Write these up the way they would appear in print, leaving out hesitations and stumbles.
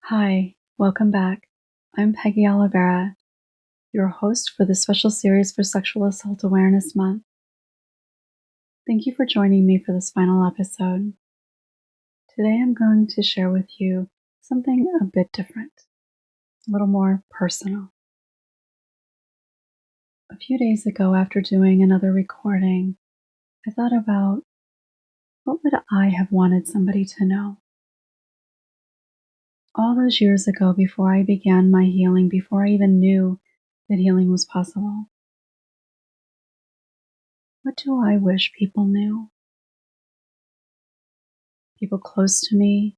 Hi, welcome back. I'm Peggy Oliveira, your host for the special series for Sexual Assault Awareness Month. Thank you for joining me for this final episode. Today I'm going to share with you something a bit different, a little more personal. A few days ago, after doing another recording, I thought about what would I have wanted somebody to know? All those years ago, before I began my healing, before I even knew that healing was possible, what do I wish people knew? People close to me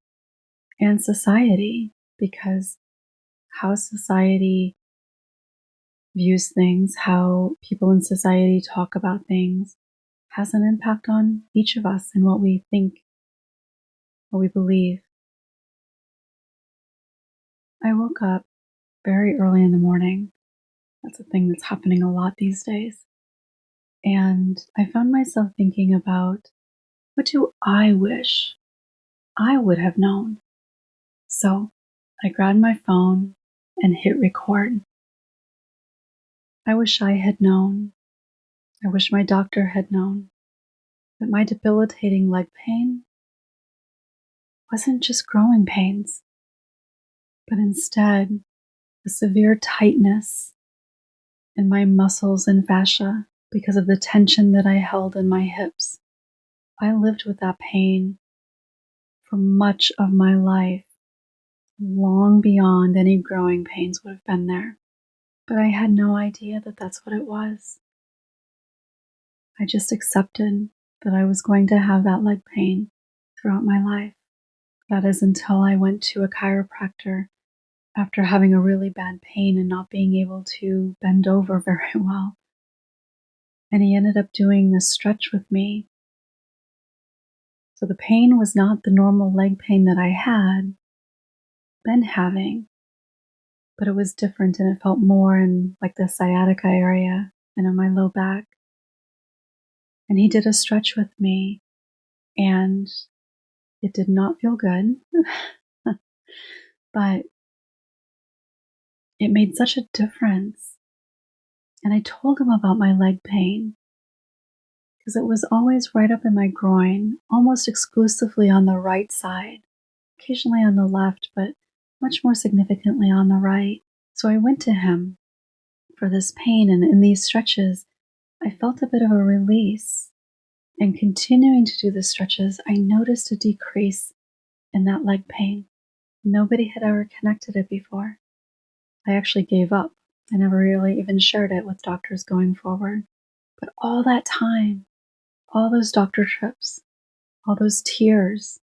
and society, because how society views things, how people in society talk about things, has an impact on each of us and what we think, what we believe. I woke up very early in the morning. That's a thing that's happening a lot these days. And I found myself thinking about, what do I wish I would have known? So I grabbed my phone and hit record. I wish I had known. I wish my doctor had known that my debilitating leg pain wasn't just growing pains, but instead a severe tightness in my muscles and fascia because of the tension that I held in my hips. I lived with that pain for much of my life, long beyond any growing pains would have been there. But I had no idea that that's what it was. I just accepted that I was going to have that leg pain throughout my life. That is until I went to a chiropractor after having a really bad pain and not being able to bend over very well. And he ended up doing a stretch with me. So the pain was not the normal leg pain that I had been having, but it was different, and it felt more in like the sciatica area and in my low back. And he did a stretch with me, and it did not feel good, but it made such a difference. And I told him about my leg pain because it was always right up in my groin, almost exclusively on the right side, occasionally on the left, but much more significantly on the right. So I went to him for this pain, and in these stretches, I felt a bit of a release. And continuing to do the stretches, I noticed a decrease in that leg pain. Nobody had ever connected it before. I actually gave up. I never really even shared it with doctors going forward. But all that time, all those doctor trips, all those tears,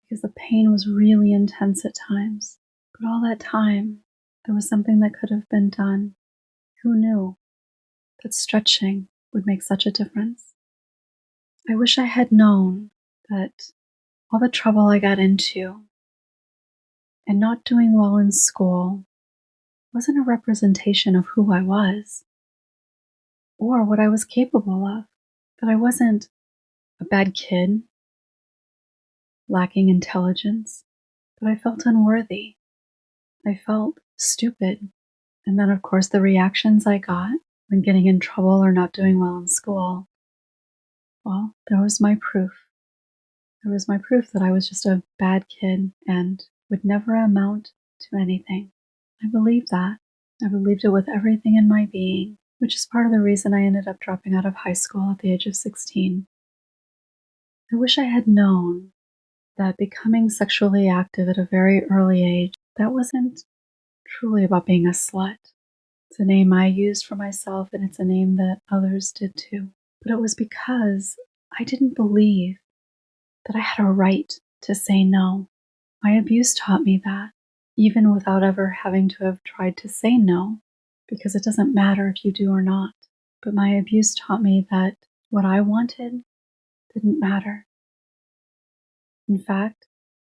because the pain was really intense at times. But all that time, there was something that could have been done. Who knew that stretching would make such a difference? I wish I had known that all the trouble I got into and not doing well in school wasn't a representation of who I was or what I was capable of. That I wasn't a bad kid, lacking intelligence, but I felt unworthy. I felt stupid. And then, of course, the reactions I got when getting in trouble or not doing well in school, well, there was my proof. There was my proof that I was just a bad kid and would never amount to anything. I believed that. I believed it with everything in my being, which is part of the reason I ended up dropping out of high school at the age of 16. I wish I had known that becoming sexually active at a very early age, that wasn't truly about being a slut. It's a name I used for myself, and it's a name that others did too. But it was because I didn't believe that I had a right to say no. My abuse taught me that, even without ever having to have tried to say no, because it doesn't matter if you do or not. But my abuse taught me that what I wanted didn't matter. In fact,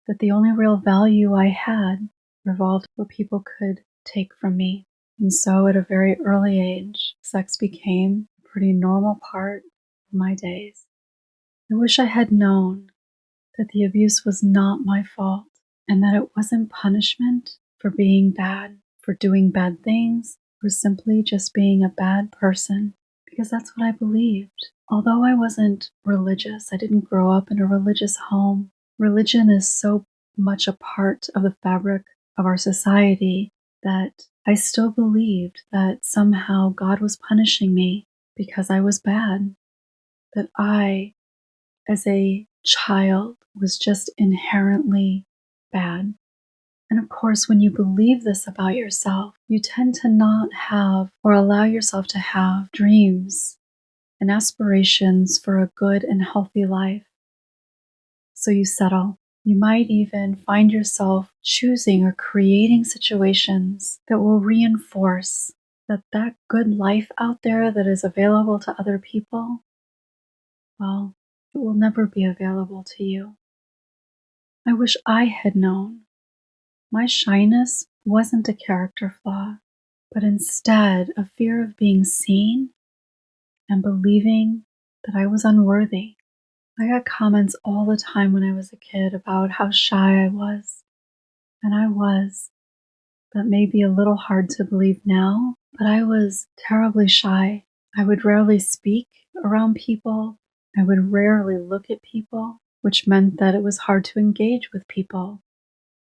that the only real value I had revolved what people could take from me. And so at a very early age, sex became a pretty normal part of my days. I wish I had known that the abuse was not my fault and that it wasn't punishment for being bad, for doing bad things, or simply just being a bad person, because that's what I believed. Although I wasn't religious, I didn't grow up in a religious home. Religion is so much a part of the fabric of our society that I still believed that somehow God was punishing me because I was bad, that I, as a child, was just inherently bad. And of course, when you believe this about yourself, you tend to not have or allow yourself to have dreams and aspirations for a good and healthy life. So you settle. You might even find yourself choosing or creating situations that will reinforce that good life out there that is available to other people, well, it will never be available to you. I wish I had known. My shyness wasn't a character flaw, but instead a fear of being seen and believing that I was unworthy. I got comments all the time when I was a kid about how shy I was, and I was. That may be a little hard to believe now, but I was terribly shy. I would rarely speak around people. I would rarely look at people, which meant that it was hard to engage with people.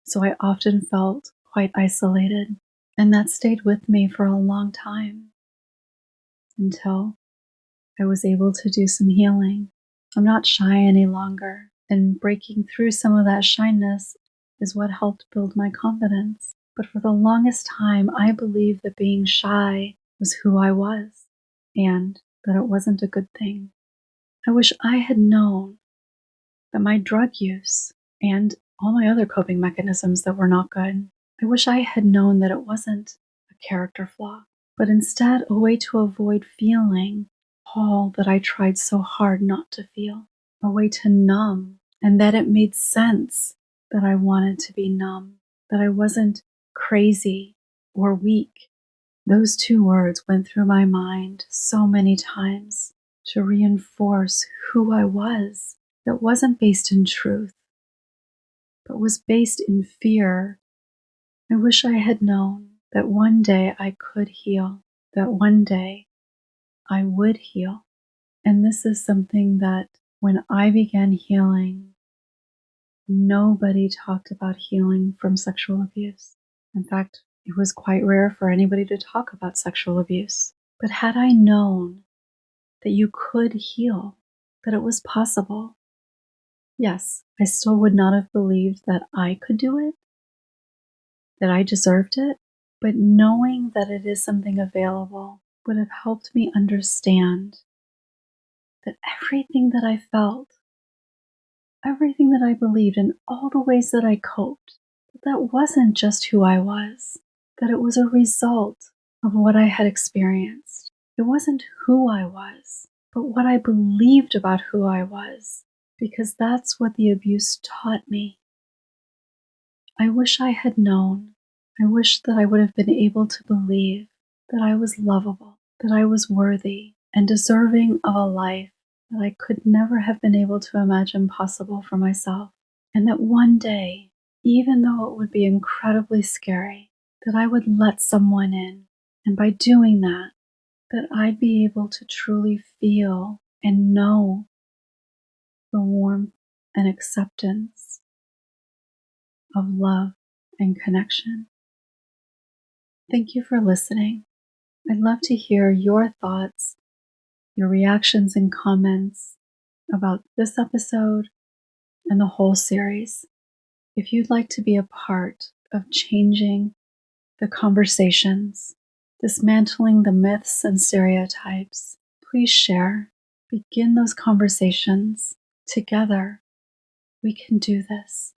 So I often felt quite isolated, and that stayed with me for a long time until I was able to do some healing. I'm not shy any longer, and breaking through some of that shyness is what helped build my confidence. But for the longest time, I believed that being shy was who I was, and that it wasn't a good thing. I wish I had known that my drug use and all my other coping mechanisms that were not good, I wish I had known that it wasn't a character flaw, but instead a way to avoid feeling all that I tried so hard not to feel, a way to numb, and that it made sense that I wanted to be numb, that I wasn't crazy or weak. Those two words went through my mind so many times to reinforce who I was, that wasn't based in truth, but was based in fear. I wish I had known that one day I could heal, that one day I would heal. And this is something that when I began healing, nobody talked about healing from sexual abuse. In fact, it was quite rare for anybody to talk about sexual abuse. But had I known that you could heal, that it was possible, yes, I still would not have believed that I could do it, that I deserved it, but knowing that it is something available would have helped me understand that everything that I felt, everything that I believed, and all the ways that I coped, that wasn't just who I was, that it was a result of what I had experienced. It wasn't who I was, but what I believed about who I was, because that's what the abuse taught me. I wish I had known. I wish that I would have been able to believe that I was lovable, that I was worthy and deserving of a life that I could never have been able to imagine possible for myself. And that one day, even though it would be incredibly scary, that I would let someone in. And by doing that, that I'd be able to truly feel and know the warmth and acceptance of love and connection. Thank you for listening. I'd love to hear your thoughts, your reactions and comments about this episode and the whole series. If you'd like to be a part of changing the conversations, dismantling the myths and stereotypes, please share. Begin those conversations. Together, we can do this.